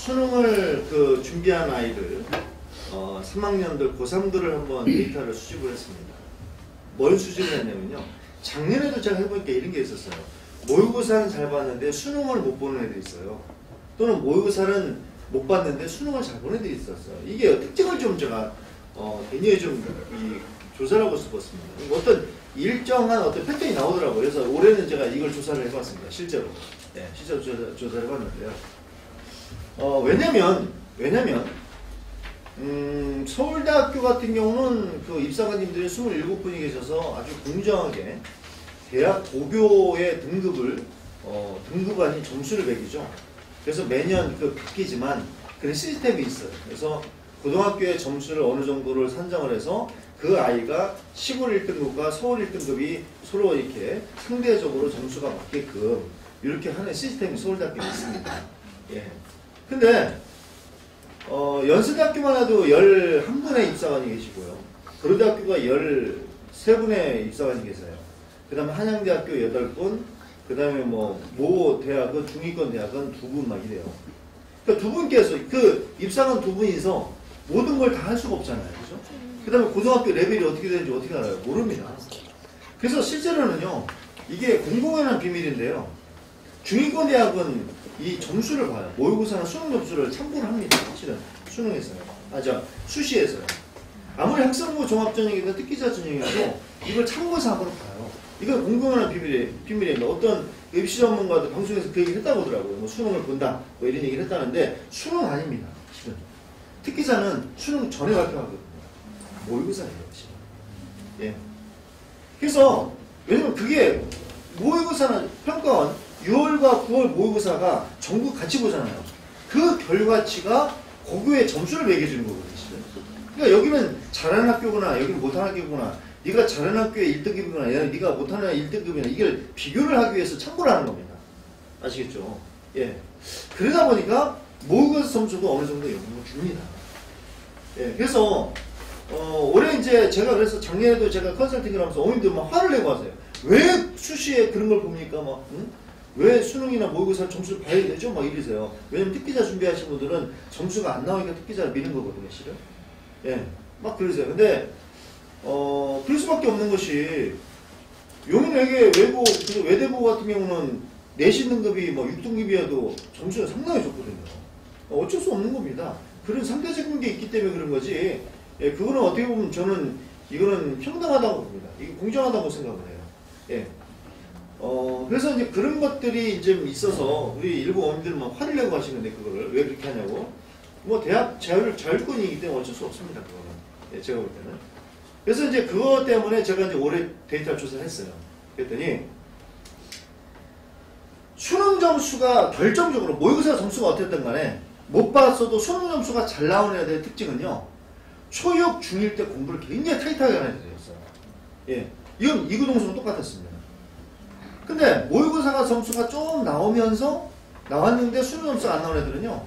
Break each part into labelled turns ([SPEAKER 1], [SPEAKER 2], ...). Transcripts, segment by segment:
[SPEAKER 1] 수능을 그 준비한 아이들 3학년들 고3들을 한번 데이터를 수집을 했습니다. 뭘 수집을 했냐면요. 작년에도 제가 해보니까 이런 게 있었어요. 모의고사는 잘 봤는데 수능을 못 보는 애들이 있어요. 또는 모의고사는 못 봤는데 수능을 잘 보는 애들이 있었어요. 이게 특징을 좀 제가 굉장히 좀 조사를 하고 싶었습니다. 어떤 일정한 어떤 패턴이 나오더라고요. 그래서 올해는 제가 이걸 조사를 해봤습니다. 실제로. 네, 실제로 조사를 해봤는데요. 왜냐면 서울대학교 같은 경우는 그 입사관님들이 27분이 계셔서 아주 공정하게 대학 고교의 등급을 등급 아닌 점수를 매기죠. 그래서 매년 그 바뀌지만 그런 시스템이 있어요. 그래서 고등학교의 점수를 어느 정도를 산정을 해서 그 아이가 시골 1등급과 서울 1등급이 서로 이렇게 상대적으로 점수가 맞게끔 이렇게 하는 시스템이 서울대학교에 있습니다. 예. 근데 연세대학교만 해도 11분의 입사관이 계시고요. 고려대학교가 13분의 입사관이 계세요. 그 다음에 한양대학교 8분, 그 다음에 모 대학은, 중위권 대학은 2분 막 이래요. 그러니까 두 분께서, 그 입사관 두 분이서 모든 걸 다 할 수가 없잖아요. 그죠? 그 다음에 고등학교 레벨이 어떻게 되는지 어떻게 알아요? 모릅니다. 그래서 실제로는요, 이게 공공연한 비밀인데요. 중위권 대학은 이 점수를 봐요. 모의고사나 수능 점수를 참고를 합니다. 사실은 수능에서요. 수시에서요. 아무리 학생부 종합전형이든 특기자 전형이라도 이걸 참고사항으로 봐요. 이건 공공연한 비밀입니다. 어떤 입시 전문가도 방송에서 그 얘기를 했다고 하더라고요. 수능을 본다. 이런 얘기를 했다는데 수능 아닙니다. 실은. 특기자는 수능 전에 발표하거든요. 모의고사예요. 실은. 예. 그래서 왜냐면 그게 모의고사는 평가원 6월과 9월 모의고사가 전국 같이 보잖아요. 그 결과치가 고교의 점수를 매겨주는 거거든요. 그러니까 여기는 잘하는 학교구나, 여기는 못하는 학교구나, 네가 잘하는 학교의 1등급이구나, 네가 못하는 1등급이나 이걸 비교를 하기 위해서 참고를 하는 겁니다. 아시겠죠? 예. 그러다 보니까 모의고사 점수도 어느 정도 영향을 줍니다. 예. 그래서 올해 이제 제가 그래서 작년에도 제가 컨설팅을 하면서 어머님들 막 화를 내고 하세요. 왜 수시에 그런 걸 봅니까? 왜 수능이나 모의고사 점수를 봐야 되죠? 막 이러세요. 왜냐면 특기자 준비하신 분들은 점수가 안 나오니까 특기자를 미는 거거든요, 실은. 예. 막 그러세요. 근데, 그럴 수밖에 없는 것이, 용인외계 외고, 외대부 같은 경우는 내신 등급이 6등급이어도 점수가 상당히 좋거든요. 어쩔 수 없는 겁니다. 그런 상대적인 게 있기 때문에 그런 거지, 예, 그거는 어떻게 보면 저는 이거는 평등하다고 봅니다. 이게 공정하다고 생각을 해요. 예. 그래서 이제 그런 것들이 좀 있어서 우리 일부 어머님들은 막 화를 내고 하시는데 그거를 왜 그렇게 하냐고. 대학 자율권이기 때문에 어쩔 수 없습니다. 그거는. 예, 제가 볼 때는. 그래서 이제 그것 때문에 제가 이제 올해 데이터 조사를 했어요. 그랬더니 수능 점수가 결정적으로 모의고사 점수가 어땠든 간에 못 봤어도 수능 점수가 잘 나오는 애들의 특징은요. 초육 중1 때 공부를 굉장히 타이트하게 하는 애들이었어요. 예. 이건 이구동성은 똑같았습니다. 근데 모의고사가 점수가 좀 나왔는데 수능 점수가 안 나오는 애들은요.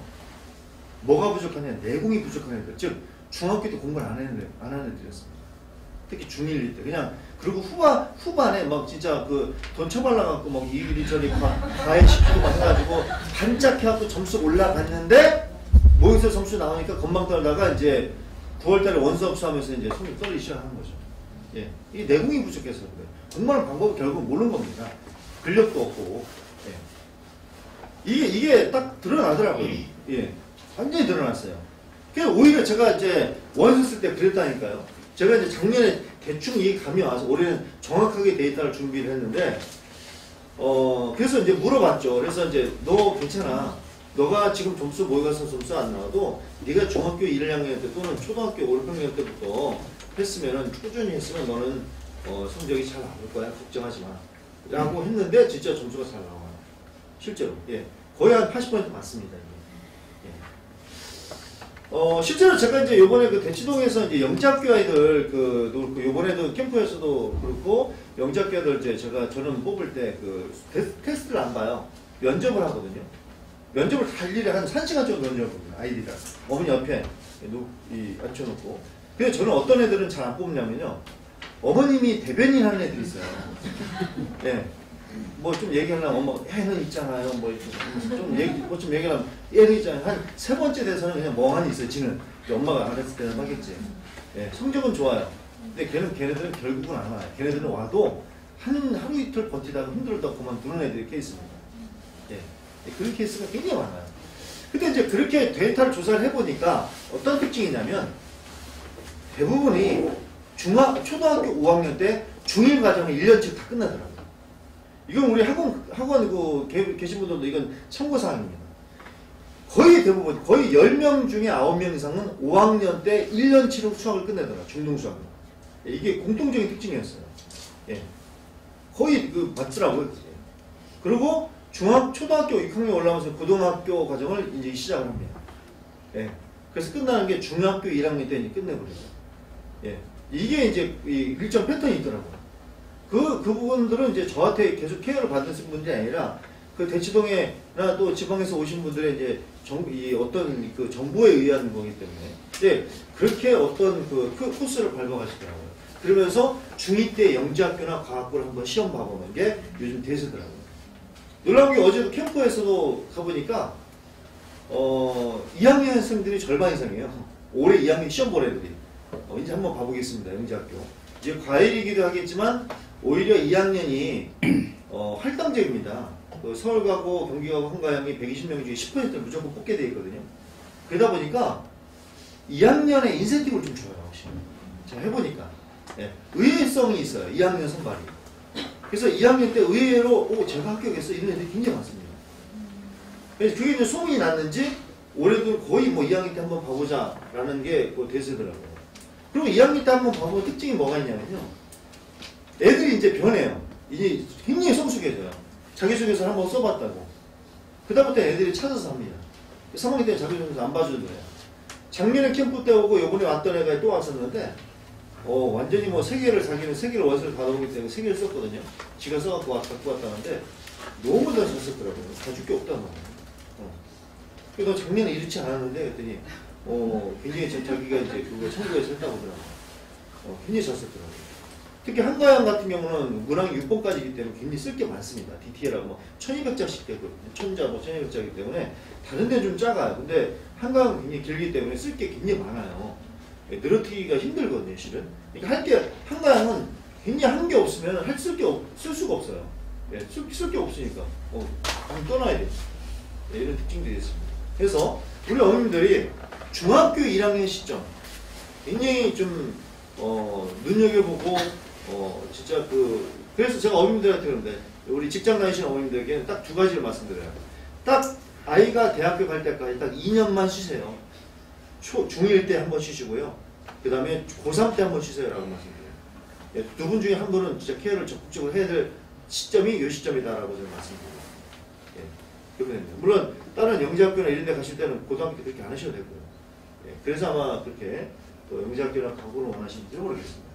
[SPEAKER 1] 뭐가 부족하냐? 내공이 부족한 애들. 즉 중학교 때 공부를 안 하는 애들이었습니다. 특히 중1 때. 그냥 그리고 후반에 막 진짜 그 돈 쳐발라갖고 막 이리저리 과외시키고 막 해가지고 반짝해갖고 점수 올라갔는데 모의고사 점수 나오니까 건방 떨다가 이제 9월달에 원수업수 하면서 이제 손이 떨리기 시작하는 거죠. 예. 이게 내공이 부족해서 그래요. 공부하는 방법을 결국 모르는 겁니다. 근력도 없고. 예. 이게 딱 드러나더라고요. 예. 완전히 드러났어요. 그래서 오히려 제가 이제 원서 쓸 때 그랬다니까요. 제가 이제 작년에 대충 이 감이 와서 올해는 정확하게 데이터를 준비를 했는데, 그래서 이제 물어봤죠. 그래서 이제 너 괜찮아. 너가 지금 점수 모의고사 점수 안 나와도 네가 중학교 1학년 때 또는 초등학교 5, 6학년 때부터 했으면은 꾸준히 했으면 너는 성적이 잘 나올 거야. 걱정하지 마. 라고 했는데 진짜 점수가 잘 나와요. 실제로. 예. 거의 한 80% 맞습니다. 예. 실제로 제가 이제 요번에 그 대치동에서 이제 영재학교 아이들 요번에도 캠프에서도 그렇고 영재학교 아이들 이제 저는 뽑을 때 그 테스트를 안 봐요. 면접을 하거든요. 면접을 다 일일이 한 1시간 정도 면접을 봅니다. 아이들이랑. 어머니 옆에 앉혀놓고. 근데 저는 어떤 애들은 잘 안 뽑냐면요. 어머님이 대변인 하는 애들이 있어요. 예. 뭐 좀 얘기하려면 애는 있잖아요. 좀 얘기하면 애는 있잖아요. 한 세 번째 돼서는 그냥 멍하니 있어요. 지는 엄마가 알았을 때는 하겠지. 예, 성적은 좋아요. 근데 걔네들은 결국은 안 와요. 걔네들은 와도 하루 이틀 버티다가 힘들다 그만두는 애들이 케이스입니다. 예, 그런 케이스가 굉장히 많아요. 근데 이제 그렇게 데이터를 조사를 해보니까 어떤 특징이냐면 대부분이 초등학교 5학년 때 중1 과정을 1년치 다 끝나더라고요. 이건 우리 학원 계신 분들도 이건 참고사항입니다. 거의 대부분, 거의 10명 중에 9명 이상은 5학년 때 1년치로 수학을 끝내더라, 중등수학을. 이게 공통적인 특징이었어요. 예. 거의 맞더라고요. 그리고 초등학교 6학년 올라가면서 고등학교 과정을 이제 시작을 합니다. 예. 그래서 끝나는 게 중학교 1학년 때 이제 끝내버려요. 예. 이게 이제 일정 패턴이 있더라고요. 그 부분들은 이제 저한테 계속 케어를 받은 분들이 아니라 그 대치동에나 또 지방에서 오신 분들의 이제 어떤 그 정보에 의한 거기 때문에 이제 그렇게 어떤 그 코스를 밟아가시더라고요. 그러면서 중2 때 영재학교나 과학부를 한번 시험 봐보는 게 요즘 대세더라고요. 놀라운 게 어제도 캠프에서도 가보니까 2학년 학생들이 절반 이상이에요. 올해 2학년 시험 본 애들이. 이제 한번 봐보겠습니다. 영재학교. 이제 과일이기도 하겠지만 오히려 2학년이 할당제입니다. 서울 가고 경기 가고 한가형이 120명 중에 10%를 무조건 뽑게 되어 있거든요. 그러다 보니까 2학년에 인센티브를 좀 줘요. 혹시. 제가 해보니까. 예, 의외성이 있어요. 2학년 선발이. 그래서 2학년 때 의외로 제가 합격했어 이런 애들이 굉장히 많습니다. 그래서 그게 이제 소문이 났는지 올해도 거의 2학년 때 한번 봐보자 라는 게 대세더라고요. 그리고 2학년 때 한번 봐보면 특징이 뭐가 있냐면요. 애들이 이제 변해요. 이제 굉장히 성숙해져요. 자기소개서 한번 써봤다고. 그다음부터 애들이 찾아서 합니다. 3학년 때 자기소개서 안 봐주는 거예요. 작년에 캠프 때 오고 요번에 왔던 애가 또 왔었는데 완전히 자기는 3개를 원서를 받아오기 때문에 3개를 썼거든요. 지가 써갖고 갖고 왔다는데 너무 잘 썼더라고요. 가줄 게 없다는 거예요. 그래서 작년에 이렇지 않았는데 그랬더니 굉장히 자기가 이제 그거 청구해서 했다고 하더라고요. 굉장히 잘 썼더라고요. 특히 한가영 같은 경우는 문항 6번까지이기 때문에 굉장히 쓸 게 많습니다. DTL하고 1200자씩 되거든요. 1000자 1200자이기 때문에 다른 데는 좀 작아요. 근데 한가영은 굉장히 길기 때문에 쓸 게 굉장히 많아요. 늘어뜨기가 힘들거든요, 실은. 그러니까 한가영은 굉장히 한 게 없으면 쓸 수가 없어요. 예, 쓸 게 없으니까. 한번 떠나야 돼요. 예, 이런 특징들이 있습니다. 그래서 우리 어머님들이 중학교 1학년 시점 굉장히 좀 눈여겨보고 진짜 그래서 제가 어머님들한테 그러는데 우리 직장 다니시는 어머님들에게는 딱 2가지를 말씀드려요. 딱 아이가 대학교 갈 때까지 딱 2년만 쉬세요. 중1 때 한번 쉬시고요. 그 다음에 고3 때 한번 쉬세요라고 말씀드려요. 예, 2분 중에 한 분은 진짜 케어를 적극적으로 해야 될 시점이 이 시점이다라고 저는 말씀드려요. 예, 그러면 물론 다른 영재학교나 이런 데 가실 때는 고등학교 때 그렇게 안 하셔도 되고요. 예, 그래서 아마 그렇게 또 영재학교나 과거를 원하시는지 모르겠습니다.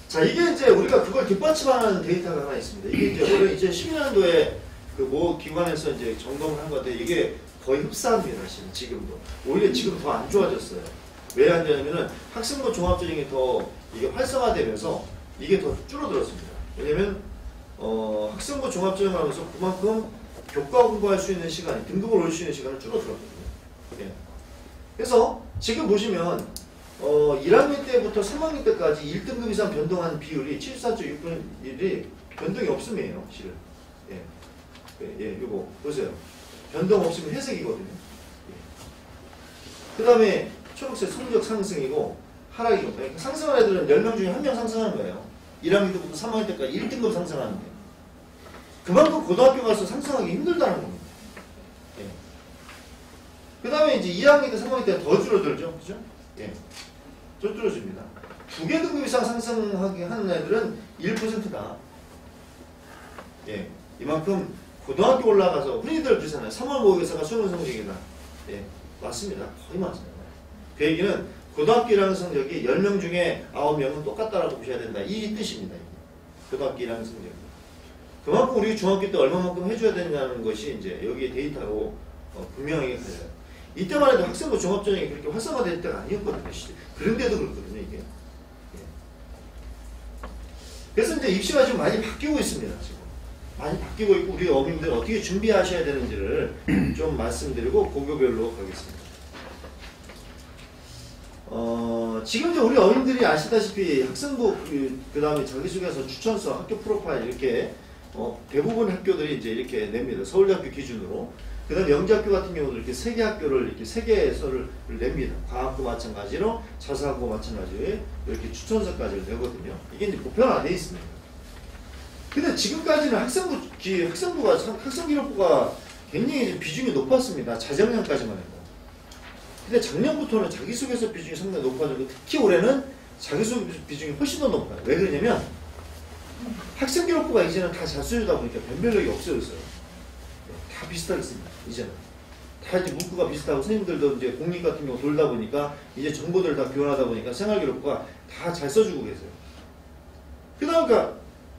[SPEAKER 1] 자, 이게 이제 우리가 그걸 뒷받침하는 데이터가 하나 있습니다. 이게 이제 올해 2012년도에 그 기관에서 이제 점검을 한 건데 이게 거의 흡사합니다. 지금도. 오히려 지금 더 안 좋아졌어요. 왜 안 좋아지냐면은 학생부 종합전형이 더 이게 활성화되면서 이게 더 줄어들었습니다. 왜냐면 학생부 종합전형을 하면서 그만큼 교과 공부할 수 있는 시간이 등급을 올릴 수 있는 시간을 줄어들었거든요. 예. 그래서 지금 보시면 1학년 때부터 3학년 때까지 1등급 이상 변동한 비율이 74.6%이 변동이 없음이에요. 실은. 예. 예, 요거 보세요. 변동 없으면 회색이거든요. 그 다음에 초록색 성적 상승이고 하락이고 상승한 애들은 10명 중에 1명 상승하는 거예요. 1학년 때부터 3학년 때까지 1등급 상승하는 거예요. 그만큼 고등학교 가서 상승하기 힘들다는 겁니다. 예. 그 다음에 이제 2학년 때 3학년 때 더 줄어들죠. 그죠? 예. 더 줄어집니다. 2개 등급 이상 상승하게 하는 애들은 1%다. 예. 이만큼 고등학교 올라가서 흔히들 그러잖아요. 3월 모의고사가 수능 성적이다. 예, 맞습니다. 거의 맞아요. 그 얘기는 고등학교 1학년 성적이 10명 중에 9명은 똑같다라고 보셔야 된다. 이 뜻입니다. 고등학교 1학년 성적이. 그만큼 우리 중학교 때 얼마만큼 해줘야 되냐는 것이 이제 여기에 데이터로 분명하게 걸려요. 이때만 해도 학생부 종합전형이 그렇게 활성화될 때가 아니었거든요. 그런데도 그렇거든요, 이게. 예. 그래서 이제 입시가 지금 많이 바뀌고 있습니다. 지금 많이 바뀌고 있고 우리 어민들 어떻게 준비하셔야 되는지를 좀 말씀드리고 고교별로 가겠습니다. 지금 이제 우리 어민들이 아시다시피 학생부 그 다음에 자기소개서 추천서 학교 프로파일 이렇게 대부분 학교들이 이제 이렇게 냅니다. 서울대학교 기준으로. 그 다음 영재학교 같은 경우도 이렇게 3개 학교를 이렇게 3개서를 냅니다. 과학도 마찬가지로 자사학도 마찬가지로 이렇게 추천서까지 내거든요. 이게 이제 보편화되어 있습니다. 근데 지금까지는 학생부가 학생기록부가 굉장히 비중이 높았습니다. 자정량까지만 해도. 근데 작년부터는 자기소개서 비중이 상당히 높아지고 특히 올해는 자기소개서 비중이 훨씬 더 높아요. 왜 그러냐면 학생기록부가 이제는 다 자수주다 보니까 변별력이 없어졌어요. 다 비슷하게 씁니다. 이제는 다 이제 문구가 비슷하고 선생님들도 이제 공립 같은 경우 돌다 보니까 이제 정보들 다 교환하다 보니까 생활기록부가 다 잘 써주고 계세요. 그러니까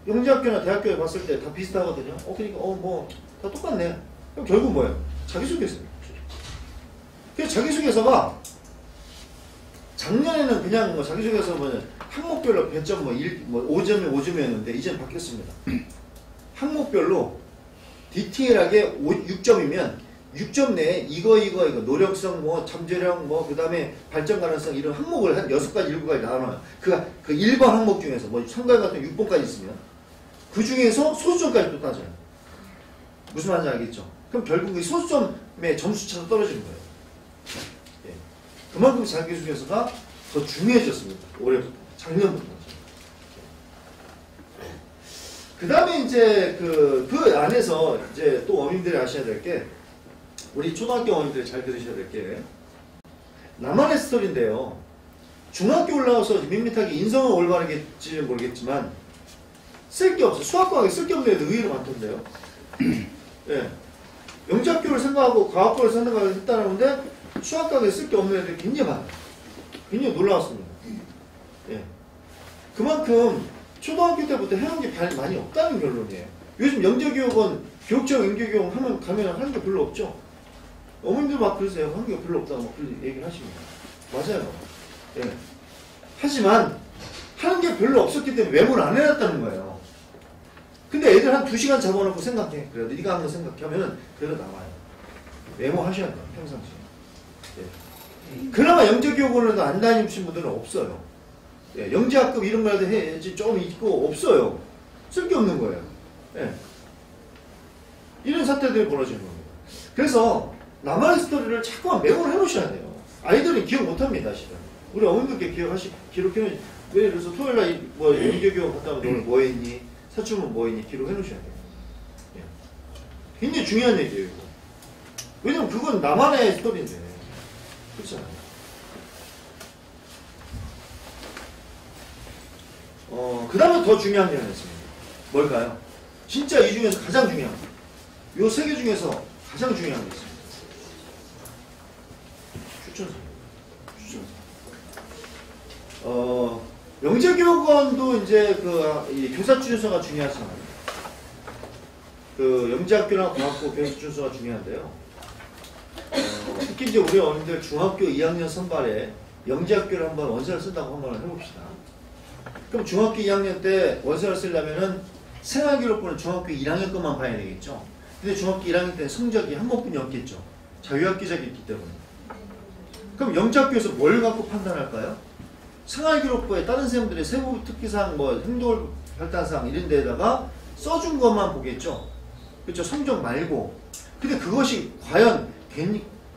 [SPEAKER 1] 영재학교나 대학교에 봤을 때 다 비슷하거든요. 그러니까 뭐 다 똑같네. 그럼 결국 뭐예요? 자기소개서입니다. 그래서 자기소개서가 작년에는 그냥 뭐 자기소개서 보면 항목별로 배점 뭐 5점이 5점이었는데 이제는 바뀌었습니다. 항목별로 디테일하게 6점이면 6점 내에 이거 노력성 뭐 잠재력 뭐 그다음에 발전 가능성 이런 항목을 한 6가지 7가지 나눠요. 그 1번 항목 중에서 뭐 참가 같은 6번까지 있으면 그 중에서 소수점까지 또 따져요. 무슨 말인지 알겠죠? 그럼 결국 이 소수점의 점수 차가 떨어지는 거예요. 예. 그만큼 자기소개서가 더 중요해졌습니다. 올해부터 작년부터. 그 다음에 이제 그 안에서 이제 또 어민들이 아셔야 될 게 우리 초등학교 어민들이 잘 들으셔야 될 게 나만의 스토리인데요. 중학교 올라와서 밋밋하게 인성은 올바르겠지 모르겠지만 쓸 게 없어. 수학과학에 쓸 게 없는 애들 의외로 많던데요. 예. 영재학교를 생각하고 과학과를 생각하고 했다는데 수학과학에 쓸 게 없는 애들이 굉장히 많아요. 굉장히 놀라웠습니다. 예. 그만큼 초등학교 때부터 해놓은 게 많이 없다는 결론이에요. 요즘 영재교육원, 교육청 영재교육원 가면 하는 게 별로 없죠. 어머님들 막 그러세요. 하는 게 별로 없다고 막 얘기를 하십니다. 맞아요. 예. 하지만 하는 게 별로 없었기 때문에 메모를 안 해놨다는 거예요. 근데 애들 한 2시간 잡아놓고 생각해. 그래도 네가 한 거 생각하면 그래도 나와요. 메모하셔야 돼요. 평상시에. 예. 그나마 영재교육원에도 안 다니신 분들은 없어요. 예, 영재학급 이런 거라도 해야지 좀 있고 없어요. 쓸 게 없는 거예요. 예. 이런 사태들이 벌어지는 겁니다. 그래서 나만의 스토리를 자꾸만 메모를 해놓으셔야 돼요. 아이들은 기억 못합니다. 실은. 우리 어머님들께 기록해놓으시. 왜 그래서 토요일날 뭐 영재교육 갔다 오면 오늘 뭐 했니? 사춘문 뭐 했니? 기록해놓으셔야 돼요. 예. 굉장히 중요한 얘기예요. 이거. 왜냐면 그건 나만의 스토리인데. 그렇잖아요. 그 다음에 더 중요한 게 하나 있습니다. 뭘까요? 진짜 이 중에서 가장 중요한 거. 요 3개 중에서 가장 중요한 게 있습니다. 추천서. 영재교육원도 이제 이 교사 추천서가 중요하지만, 영재학교나 과학부 교사 추천서가 중요한데요. 특히 이제 우리 어린이들 중학교 2학년 선발에 영재학교를 한번 원서를 쓴다고 한번 해봅시다. 그럼 중학교 2학년 때 원서를 쓰려면은 생활기록부는 중학교 1학년 것만 봐야 되겠죠. 근데 중학교 1학년 때 성적이 한 번뿐이 없겠죠. 자유학기적이 있기 때문에. 그럼 영재학교에서 뭘 갖고 판단할까요? 생활기록부에 다른 선생님들의 세부 특기사항, 뭐 행동 발달사항 이런 데다가 써준 것만 보겠죠. 그렇죠. 성적 말고. 근데 그것이 과연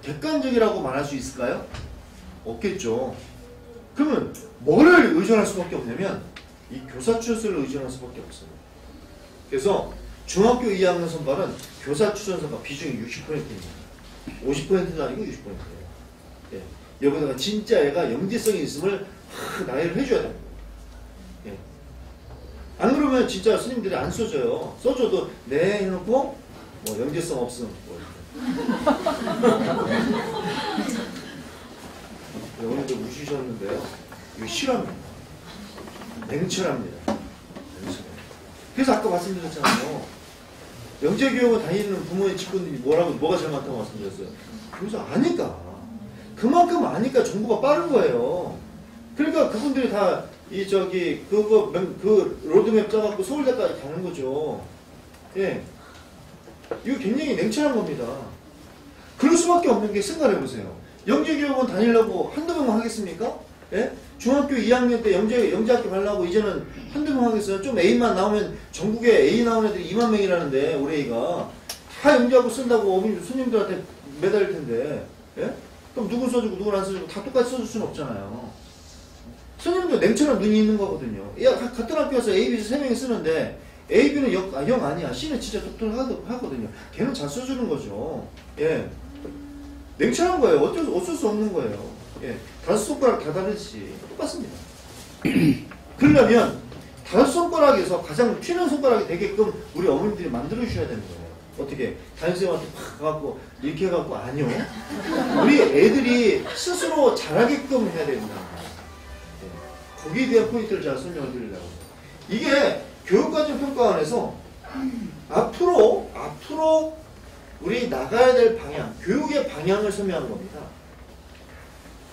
[SPEAKER 1] 객관적이라고 말할 수 있을까요? 없겠죠. 그러면 뭐를 의존할 수밖에 없냐면 이 교사 추천서를 의존할 수밖에 없어요. 그래서 중학교 2학년 선발은 교사 추천서가 비중이 60%입니다. 50%도 아니고 60%예요. 예. 여기다가 진짜 애가 영재성이 있음을 나열을 해줘야 됩니다. 예. 안 그러면 진짜 스님들이 안 써줘요. 써줘도 네 해놓고 뭐 영재성 없음 뭐 오늘도 우시셨는데요. 이거 실화입니다. 냉철합니다. 그래서 아까 말씀드렸잖아요. 영재교육을 다니는 부모의 직군들이 뭐가 잘못하고 말씀드렸어요. 그래서 아니까. 그만큼 아니까 정보가 빠른 거예요. 그러니까 그분들이 다 그 로드맵 짜갖고 서울대까지 가는 거죠. 예. 이거 굉장히 냉철한 겁니다. 그럴 수밖에 없는 게 생각해보세요. 영재교육원 다니려고 한두 명만 하겠습니까? 예? 중학교 2학년 때 영재학교 가려고 이제는 한두 명 하겠어요? 좀 A만 나오면 전국에 A 나온 애들이 2만 명이라는데 우리 A가 다 영재학교 쓴다고 어머니 손님들한테 매달릴 텐데 예? 그럼 누군 써주고 누군 안 써주고 다 똑같이 써줄 수는 없잖아요. 손님도 냉철한 눈이 있는 거거든요. 야, 같은 학교에서 A, B, C 3명이 쓰는데 A, B는 영 아니야. C는 진짜 똑똑하거든요. 걔는 잘 써주는 거죠. 예. 냉철한 거예요. 어쩔 수 없는 거예요. 예. 5손가락 다 다르지. 똑같습니다. 그러려면 5손가락에서 가장 튀는 손가락이 되게끔 우리 어머님들이 만들어주셔야 되는 거예요. 어떻게? 담임선생님한테 팍 가갖고 이렇게 해갖고 아니요. 우리 애들이 스스로 잘하게끔 해야 됩니다. 예. 거기에 대한 포인트를 제가 설명을 드리려고. 이게 교육과정평가원에서 앞으로 우리 나가야 될 방향, 교육의 방향을 설명하는 겁니다.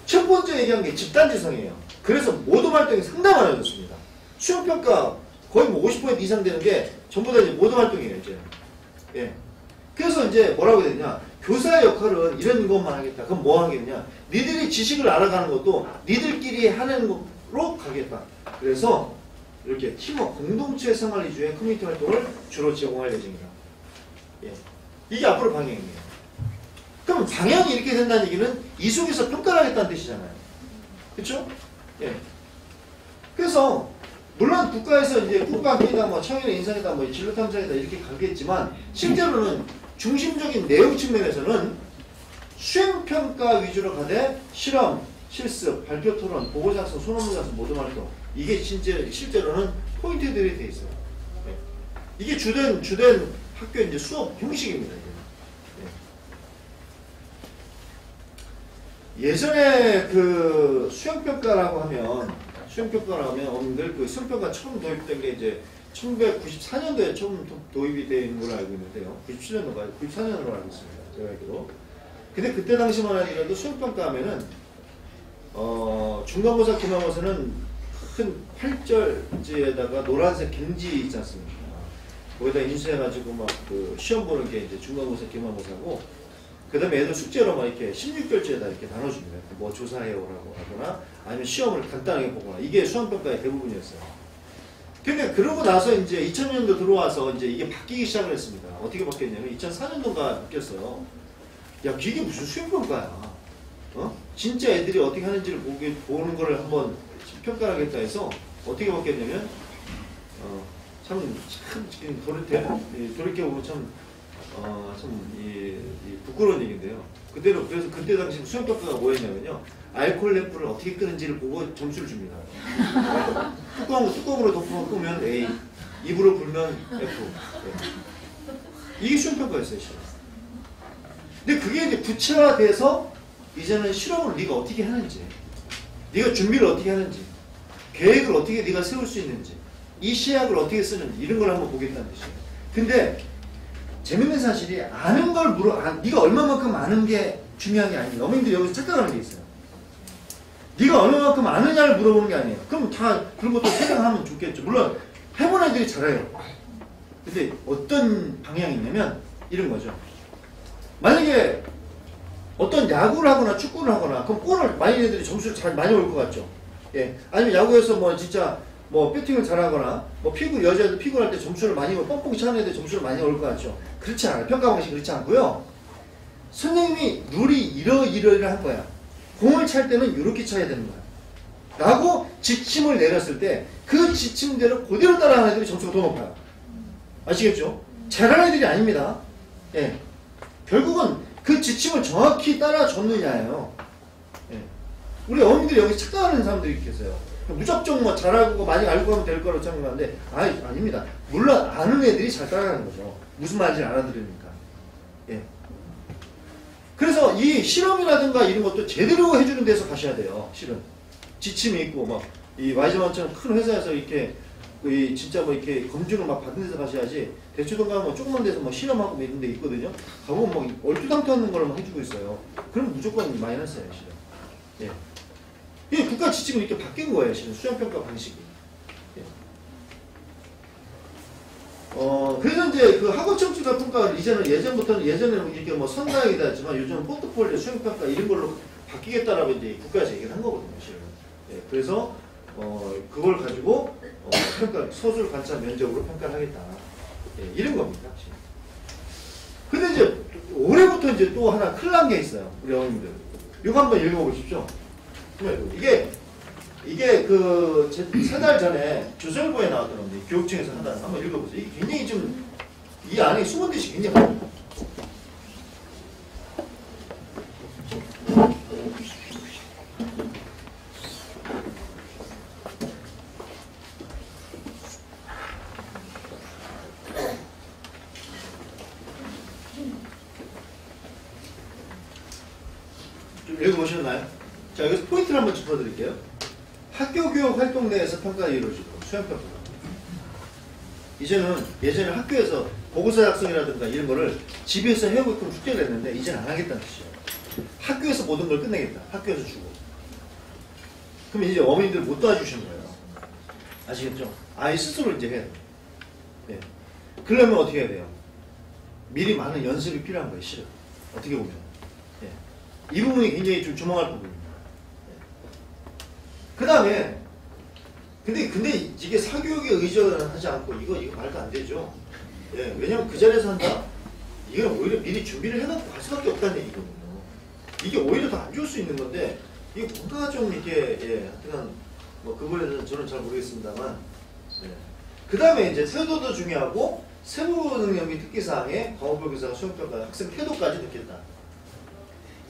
[SPEAKER 1] 첫 번째 얘기한 게 집단지성이에요. 그래서 모든 활동이 상당히 많아졌습니다. 수행평가 거의 뭐 50% 이상 되는 게 전부 다 이제 모든 활동이에요, 이제. 예. 그래서 이제 뭐라고 해야 되냐. 교사의 역할은 이런 것만 하겠다. 그럼 뭐 하겠냐. 니들이 지식을 알아가는 것도 니들끼리 하는 걸로 가겠다. 그래서 이렇게 팀워크, 공동체 생활 위주의 커뮤니티 활동을 주로 제공할 예정이다. 예. 이게 앞으로 방향이에요. 그럼 방향이 이렇게 된다는 얘기는 이 속에서 평가를 하겠다는 뜻이잖아요. 그렇죠? 예. 그래서 물론 국가에서 이제 국가학회다, 뭐 청년의 인성이다, 뭐 진로탐색이다 이렇게 가겠지만 실제로는 중심적인 내용 측면에서는 수행평가 위주로 가되 실험, 실습, 발표 토론, 보고 작성, 소논문 작성, 모든 활동 이게 실제로는 포인트들이 돼 있어요. 예. 이게 주된 학교 이제 수업 형식입니다. 예. 예전에 그 수행평가라고 하면 어머님들 그 수행평가 처음 도입된 게 이제 1994년도에 처음 도입이 된 걸로 알고 있는데요. 97년도인가요? 94년으로 알고 있습니다. 제가 알기로. 근데 그때 당시만 하더라도 수행평가 하면은 중간고사, 기말고사는 큰 활절지에다가 노란색 경지 있지 않습니까? 거기다 인수해가지고 막 그 시험 보는 게 이제 중간고사, 기말고사고, 그 다음에 애들 숙제로 막 이렇게 16결제에다 이렇게 나눠줍니다. 뭐 조사해오라고 하거나, 아니면 시험을 간단하게 보거나, 이게 수험평가의 대부분이었어요. 근데 그러고 나서 이제 2000년도 들어와서 이제 이게 바뀌기 시작을 했습니다. 어떻게 바뀌었냐면 2004년도가 바뀌었어요. 야, 이게 무슨 수행평가야. 진짜 애들이 어떻게 하는지를 보는 거를 한번 평가를 하겠다 해서 어떻게 바뀌었냐면, 참 돌이켜보면 참 부끄러운 얘기인데요. 그래서 그때 당시 수행평가가 뭐였냐면요. 알코올 램프를 어떻게 끄는지를 보고 점수를 줍니다. 뚜껑으로 덮으면 A, 입으로 불면 F. 네. 이게 수행평가였어요, 실험. 근데 그게 이제 구체화돼서 이제는 실험을 네가 어떻게 하는지, 네가 준비를 어떻게 하는지, 계획을 어떻게 네가 세울 수 있는지, 이 시약을 어떻게 쓰는지 이런 걸 한번 보겠다는 뜻이에요. 근데 재밌는 사실이 아는 걸 네가 얼마만큼 아는 게 중요한 게 아니에요. 어머님들 여기서 착각하는 게 있어요. 네가 얼마만큼 아느냐를 물어보는 게 아니에요. 그럼 다 그런 것도 생각하면 좋겠죠. 물론 해본 애들이 잘해요. 근데 어떤 방향이 있냐면 이런 거죠. 만약에 어떤 야구를 하거나 축구를 하거나 그럼 골을 많이 애들이 점수를 잘 많이 올 것 같죠. 예. 아니면 야구에서 뭐 진짜 뭐 배팅을 잘하거나 뭐 여자애들 피구할 때 점수를 많이 뻥뻥 차는 애들 점수를 많이 올 것 같죠. 그렇지 않아요. 평가 방식이 그렇지 않고요. 선생님이 룰이 이러이러할 거야. 공을 찰 때는 이렇게 차야 되는 거야. 라고 지침을 내렸을 때 그 지침대로 그대로 따라가는 애들이 점수가 더 높아요. 아시겠죠? 잘하는 애들이 아닙니다. 예. 결국은 그 지침을 정확히 따라줬느냐예요. 예. 우리 어머니들이 여기 착각하는 사람들이 계세요. 무작정 뭐 잘하고 많이 알고 하면 될 거라고 생각하는데 아닙니다. 물론 아는 애들이 잘 따라가는 거죠. 무슨 말인지 알아들으니까. 예. 그래서 이 실험이라든가 이런 것도 제대로 해주는 데서 가셔야 돼요. 실은 지침이 있고 막 이 와이즈만처럼 큰 회사에서 이렇게 진짜 뭐 이렇게 검증을 막 받은 데서 가셔야지. 대충 가면 뭐 조그만 데서 뭐 실험하고 뭐 이런 데 있거든요. 가보면 막 얼토당토하는 걸 막 해주고 있어요. 그럼 무조건 마이너스예요, 실은. 예. 이게 국가 지침이 이렇게 바뀐 거예요. 지금 수행평가 방식이. 그래서 이제 그 학업 청취자 평가를 예전에는 이렇게 뭐 선당이다 했지만 요즘은 포트폴리오 수행평가 이런 걸로 바뀌겠다라고 이제 국가에서 얘기를 한 거거든요, 실은. 예, 그래서, 그걸 가지고, 평가, 소술 관찰 면접으로 평가를 하겠다. 예, 이런 겁니다, 지금. 근데 이제, 올해부터 이제 또 하나 큰일 난 게 있어요, 우리 어머님들. 이거 한번 읽어보십시오. 이게 그, 3달 전에 조선일보에 나왔던 건데, 교육청에서 한번 읽어보세요. 이게 굉장히 좀, 이 안에 숨은 뜻이 굉장히 많아요. 좀 읽어보셨나요? 자, 여기서 포인트를 한번 짚어드릴게요. 학교 교육 활동 내에서 평가가 이루어지고, 수행평가. 예전에 학교에서 보고서 작성이라든가 이런 거를 집에서 해오게끔 숙제를 했는데, 이제는 안 하겠다는 뜻이에요. 학교에서 모든 걸 끝내겠다. 학교에서 주고. 그럼 이제 어머님들 못 도와주시는 거예요. 아시겠죠? 아이 스스로 이제 해야 돼요. 네. 그러려면 어떻게 해야 돼요? 미리 많은 연습이 필요한 거예요, 실은. 어떻게 보면. 네. 이 부분이 굉장히 좀 주목할 부분입니다. 그 다음에, 근데 이게 사교육에 의존하지 않고, 이거 말도 안 되죠. 예, 왜냐면 그 자리에서 한다? 이건 오히려 미리 준비를 해놓고 갈 수밖에 없다는 얘기거든요. 이게 오히려 더 안 좋을 수 있는 건데, 이게 뭔가 좀 이렇게, 예, 하여튼, 뭐, 그거에 대해서는 저는 잘 모르겠습니다만, 예. 그 다음에 이제 태도도 중요하고, 세부 능력이 특기사항에 과목교사가 수행평가 학생 태도까지 넣겠다.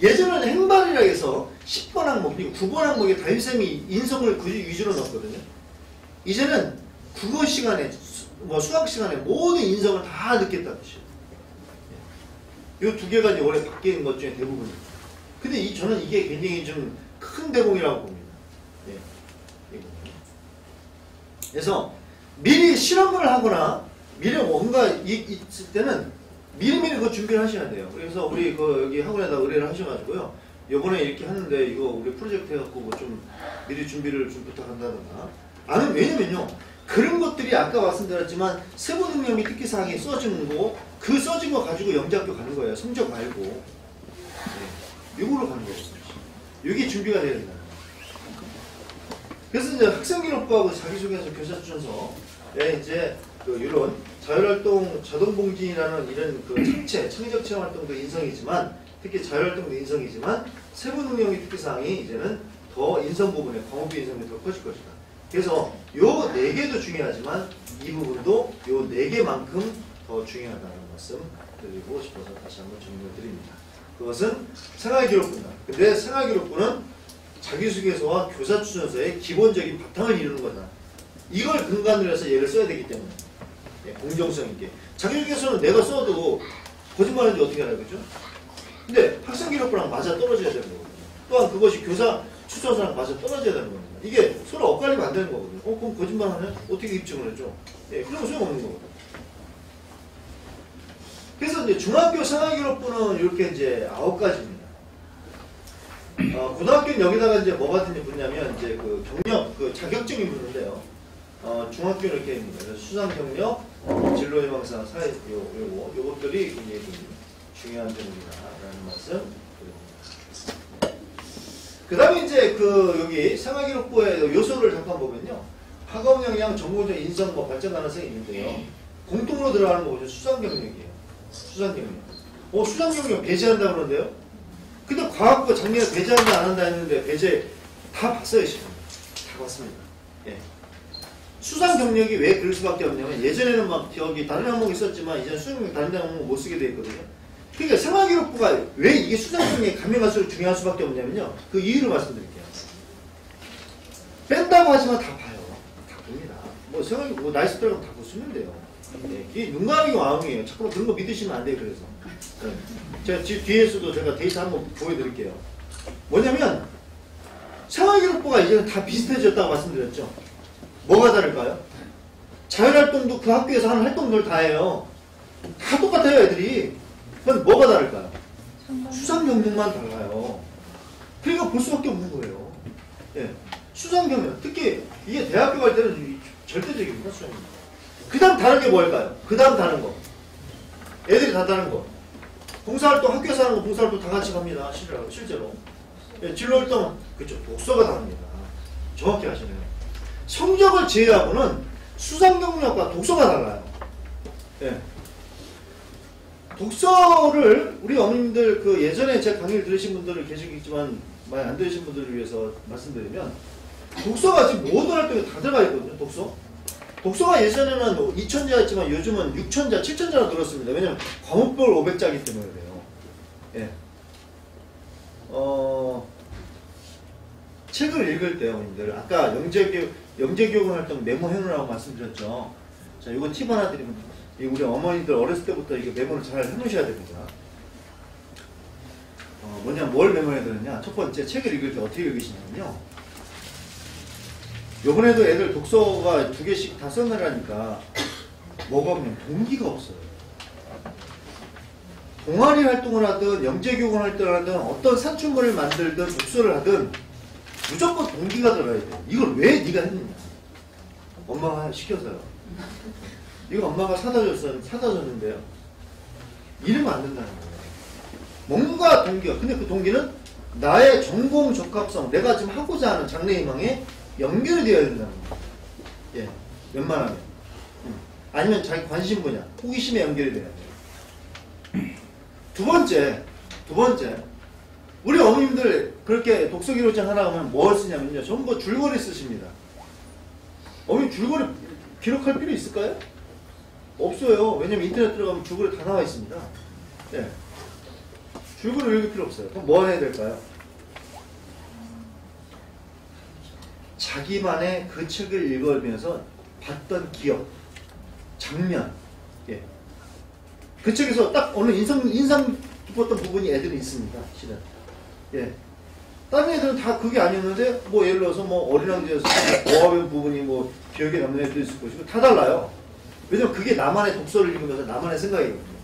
[SPEAKER 1] 예전에는 행발이라 해서 10번 항목, 그리고 9번 항목에 담임쌤이 인성을 그 위주로 넣었거든요. 이제는 국어 시간에, 뭐 수학 시간에 모든 인성을 다 넣겠다는 뜻이에요. 이 두 개가 이제 올해 바뀐 것 중에 대부분입니다. 근데 저는 이게 굉장히 좀 큰 대공이라고 봅니다. 예. 그래서 미리 실험을 하거나 미리 뭔가 있을 때는 미리미리 그거 준비를 하셔야 돼요. 그래서 우리 여기 학원에다 의뢰를 하셔가지고요. 요번에 이렇게 하는데 이거 우리 프로젝트 해갖고 뭐 좀 미리 준비를 좀 부탁한다든가. 왜냐면요. 그런 것들이 아까 말씀드렸지만 세부 능력 및 특기사항이 써지는 거, 그 써진 거 가지고 영재학교 가는 거예요. 성적 말고. 네. 이걸로 가는 거예요. 이게 준비가 돼야 된다. 그래서 이제 학생기록부하고 자기소개서 교사 추천서에 이제 이런 자율활동 자동봉진이라는 이런 창의적 체험 활동도 인성이지만 특히 자율활동도 인성이지만 세부 능력의 특기사항이 이제는 더 인성 부분에 광업비 인성이 더 커질 것이다. 그래서 요 4개도 중요하지만 이 부분도 요 4개만큼 더 중요하다는 말씀 드리고 싶어서 다시 한번 정리를 드립니다. 그것은 생활기록부입니다. 근데 생활기록부는 자기소개서와 교사추천서의 기본적인 바탕을 이루는 거다. 이걸 근간으로 해서 얘를 써야 되기 때문에 공정성 있게. 자기소개서는 내가 써도 거짓말하는지 어떻게 알아요, 그죠? 근데 학생기록부랑 맞아 떨어져야 되는 거거든요. 또한 그것이 교사추천서랑 맞아 떨어져야 되는 겁니다. 이게 서로 엇갈리면 안 되는 거거든요. 그럼 거짓말하네? 어떻게 입증을 했죠? 예, 그러면 소용없는 거거든요. 그래서 이제 중학교 생활기록부는 이렇게 이제 9가지입니다. 고등학교는 여기다가 이제 뭐가 붙냐면 이제 그 경력, 그 자격증이 붙는데요. 중학교는 이렇게 있습니다. 그래서 수상 경력, 진로 희망사, 사회, 요것들이 굉장히 중요한 점입니다라는 말씀 드립니다. 그 다음에 이제 여기 생활기록부의 요소를 잠깐 보면요. 학업 역량, 전공적 인성, 발전 가능성이 있는데요. 공통으로 들어가는 거 보죠. 수상 경력이에요. 수상 경력. 수상 경력 배제한다 그러는데요. 근데 과학부 작년에 배제한다 안 한다 했는데 배제 다 봤어요, 지금. 다 봤습니다. 예. 수상 경력이 왜 그럴 수밖에 없냐면 예전에는 막 여기 다른 항목이 있었지만 이제는 수상 경력 다른 항목 못 쓰게 돼 있거든요. 그러니까 생활기록부가 왜 이게 수상 경력에 가면 갈수록 중요할 수밖에 없냐면요. 그 이유를 말씀드릴게요. 뺀다고 하지만 다 봐요. 다 봅니다. 생활기록 나이스 들어가면 다 보시면 돼요. 네, 이게 눈 가리고 마음이에요. 자꾸만 그런 거 믿으시면 안 돼요. 그래서 네. 제가 뒤에서도 제가 데이터 한번 보여드릴게요. 뭐냐면 생활기록부가 이제는 다 비슷해졌다고 말씀드렸죠. 뭐가 다를까요? 자율활동도 그 학교에서 하는 활동들 다 해요. 다 똑같아요, 애들이. 그럼 뭐가 다를까요? 수상 경력만 달라요. 그러니까 볼 수밖에 없는 거예요. 예. 수상 경력. 특히 이게 대학교 갈 때는 절대적입니다. 수상 경력. 그 다음 다른 게 뭘까요? 그 다음 다른 거. 애들이 다 다른 거. 봉사활동, 학교에서 하는 거 봉사활동 다 같이 갑니다. 실제로. 예, 진로활동, 그쵸. 독서가 다릅니다. 정확히 아시네요. 성적을 제외하고는 수상 경력과 독서가 달라요. 예. 독서를 우리 어머님들 그 예전에 제 강의를 들으신 분들은 계시겠지만 많이 안 들으신 분들을 위해서 말씀드리면 독서가 지금 모든 활동에 다 들어가 있거든요. 독서가 예전에는 2천자였지만 요즘은 6천자, 7천자로 늘었습니다. 왜냐면 과목별 500자이기 때문에 그래요. 예. 책을 읽을 때 어머님들 아까 영재교육 활동 메모 해놓으라고 말씀드렸죠. 자, 이거 팁 하나 드리면 우리 어머니들 어렸을 때부터 이게 메모를 잘 해놓으셔야 됩니다. 뭘 메모해야 되느냐? 첫 번째, 책을 읽을 때 어떻게 읽으시냐면요. 요번에도 애들 독서가 2개씩 다 써내라니까 뭐가 없냐면 동기가 없어요. 동아리 활동을 하든 영재교육을 하든 어떤 산출물을 만들든 독서를 하든 무조건 동기가 들어야 돼요. 이걸 왜 네가 했느냐? 엄마가 시켜서요. 이거 엄마가 사다 줬는데요. 이러면 안 된다는 거예요. 뭔가 동기가. 근데 그 동기는 나의 전공 적합성, 내가 지금 하고자 하는 장래희망에 연결이 되어야 된다는 거예요. 예, 웬만하면. 아니면 자기 관심 분야, 호기심에 연결이 돼야 돼요. 두 번째, 우리 어머님들 그렇게 독서기록장 하나 하면 뭘 쓰냐면요. 전부 줄거리 쓰십니다. 어머님 줄거리 기록할 필요 있을까요? 없어요. 왜냐면 인터넷 들어가면 줄거리 다 나와 있습니다. 네. 줄거리 읽을 필요 없어요. 그럼 뭐 해야 될까요? 자기만의 그 책을 읽으면서 봤던 기억, 장면, 예. 그 책에서 딱 어느 인상 깊었던 부분이 애들이 있습니다. 실은. 예. 다른 애들은 다 그게 아니었는데, 뭐 예를 들어서 뭐 어린왕자에서 모아본 부분이 뭐 기억에 남는 애도 있을 것이고, 다 달라요. 왜냐면 그게 나만의 독서를 읽으면서 나만의 생각이거든요.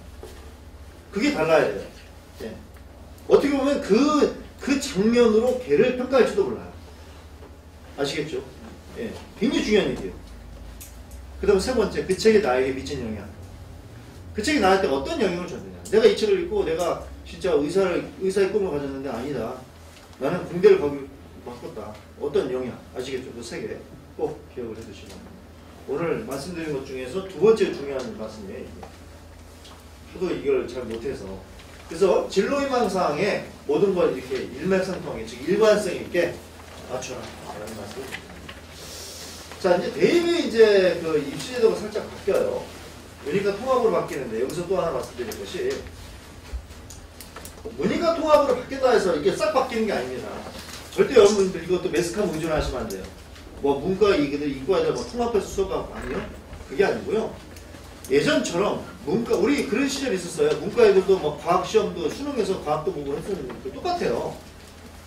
[SPEAKER 1] 그게 달라야 돼요. 예. 어떻게 보면 그 장면으로 걔를 평가할지도 몰라요. 아시겠죠? 예. 굉장히 중요한 얘기예요. 그 다음에 세 번째, 그 책이 나에게 미친 영향. 그 책이 나한테 어떤 영향을 줬느냐. 내가 이 책을 읽고 내가 진짜 의사의 꿈을 가졌는데 아니다. 나는 공대를 바꿨다. 어떤 영향. 아시겠죠? 그 세 개 꼭 기억을 해두시고. 오늘 말씀드린 것 중에서 두 번째 중요한 말씀이에요. 저도 이걸 잘 못해서. 그래서 진로희망사항에 모든 걸 이렇게 일맥상통하게, 즉 일관성 있게 맞춰라. 라는 말씀. 자, 이제 대입이 이제 그 입시제도가 살짝 바뀌어요. 문의과 통합으로 바뀌는데 여기서 또 하나 말씀드릴 것이 문의과 통합으로 바뀐다 해서 이게 싹 바뀌는 게 아닙니다. 절대 여러분들 이것도 매스컴 의존하시면 안 돼요. 뭐 문과 이과에다 뭐 통합해서 수업하고 아니요. 그게 아니고요. 예전처럼 문과 우리 그런 시절이 있었어요. 문과 애들도 뭐 과학 시험도 수능에서 과학도 보고 했었는데 똑같아요.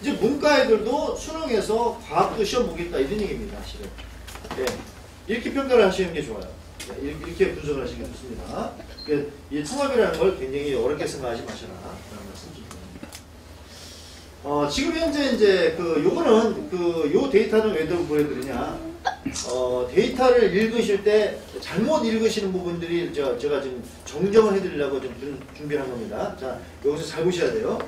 [SPEAKER 1] 이제 문과 애들도 수능에서 과학도 시험 보겠다 이런 얘기입니다. 실은. 예. 이렇게 평가를 하시는 게 좋아요. 이렇게 분석을 하시는 게 좋습니다. 이 통합이라는 걸 굉장히 어렵게 생각하지 마셔라. 라는 말씀 드립니다. 지금 현재 이제 요거는 요 데이터는 왜 보여드리냐. 데이터를 읽으실 때 잘못 읽으시는 부분들이 제가 지금 정정을 해드리려고 좀 준비를 한 겁니다. 자, 여기서 잘 보셔야 돼요.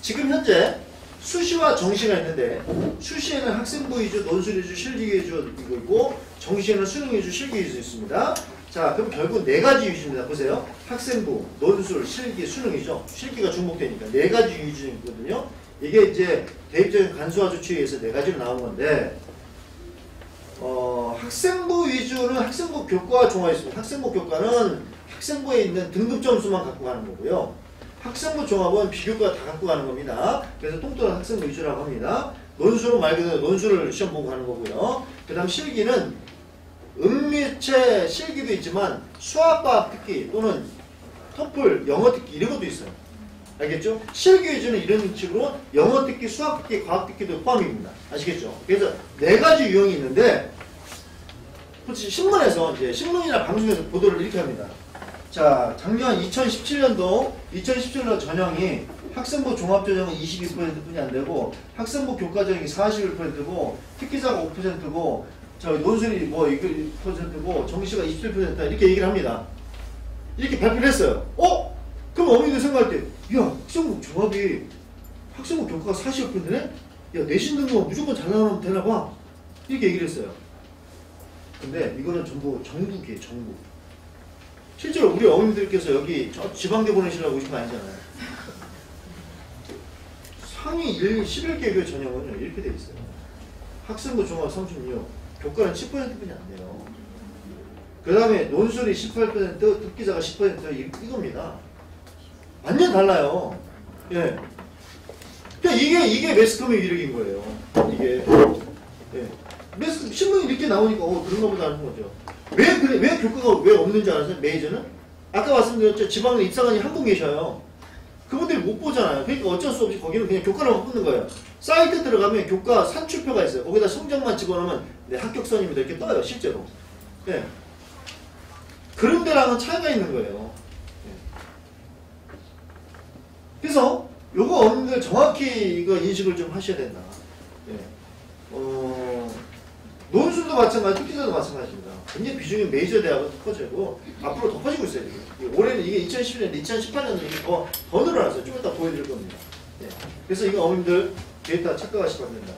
[SPEAKER 1] 지금 현재 수시와 정시가 있는데 수시에는 학생부 위주, 논술 위주, 실기 위주 이거 있고 정시에는 수능 위주, 실기 위주 있습니다. 자, 그럼 결국 네 가지 위주입니다. 보세요. 학생부, 논술, 실기, 수능이죠. 실기가 중복되니까 네 가지 위주거든요. 이게 이제 대입적인 간소화 조치에 의해서 네 가지로 나온 건데 학생부 위주는 학생부 교과가 종합 있습니다. 학생부 교과는 학생부에 있는 등급 점수만 갖고 가는 거고요. 학생부 종합은 비교과 다 갖고 가는 겁니다. 그래서 통틀어 학생부 위주라고 합니다. 논술은 말 그대로 논술을 시험 보고 가는 거고요. 그 다음 실기는 음미체 실기도 있지만 수학과학 듣기 또는 토플 영어 듣기 이런 것도 있어요. 알겠죠? 실기 위주는 이런 식으로 영어 듣기, 수학 듣기, 과학 듣기도 포함입니다. 아시겠죠? 그래서 네 가지 유형이 있는데 신문에서 이제 신문이나 방송에서 보도를 이렇게 합니다. 자, 작년 2017년도 전형이 학생부 종합전형은 22%뿐이 안 되고 학생부 교과전형이 41%고 특기자가 5%고 저 논술이 뭐 1%고 정시가 27%다 이렇게 얘기를 합니다. 이렇게 발표를 했어요. 그럼 어머니들 생각할 때, 야, 학생부 종합이 학생부 교과가 45%네? 야, 내신 등록 무조건 잘 나오면 되나 봐. 이렇게 얘기를 했어요. 근데 이거는 전부 정부기예요, 정부. 실제로 우리 어머님들께서 여기 저 지방대 보내시려고 오신 거 아니잖아요. 상위 11개 교 전형은 이렇게 돼 있어요. 학생부 종합 36, 교과는 10%뿐이 안 돼요. 그 다음에 논술이 18%, 특기자가 10% 이겁니다. 완전 달라요. 예. 그러니까 이게 매스컴의 위력인 거예요. 이게. 예. 신문이 이렇게 나오니까, 그런가 보다 하는 거죠. 왜 교과가 왜 없는지 알아요? 메이저는? 아까 말씀드렸죠. 지방에 입사관이 한 분 계셔요. 그분들이 못 보잖아요. 그러니까 어쩔 수 없이 거기는 그냥 교과로만 뽑는 거예요. 사이트 들어가면 교과 산출표가 있어요. 거기다 성적만 집어넣으면 네, 합격선입니다. 이렇게 떠요, 실제로. 예. 그런 데랑은 차이가 있는 거예요. 예. 그래서 요거 어머님들 정확히 이거 인식을 좀 하셔야 된다. 예. 논술도 마찬가지, 특기자도 마찬가지입니다. 굉장히 비중이 메이저 대학은 커지고 앞으로 더 커지고 있어요. 올해는 이게 2011년, 2018년은 이게 더 늘어났어요. 좀 이따 보여드릴 겁니다. 예. 그래서 이거 어머님들 데이터 착각하시면 안 된다.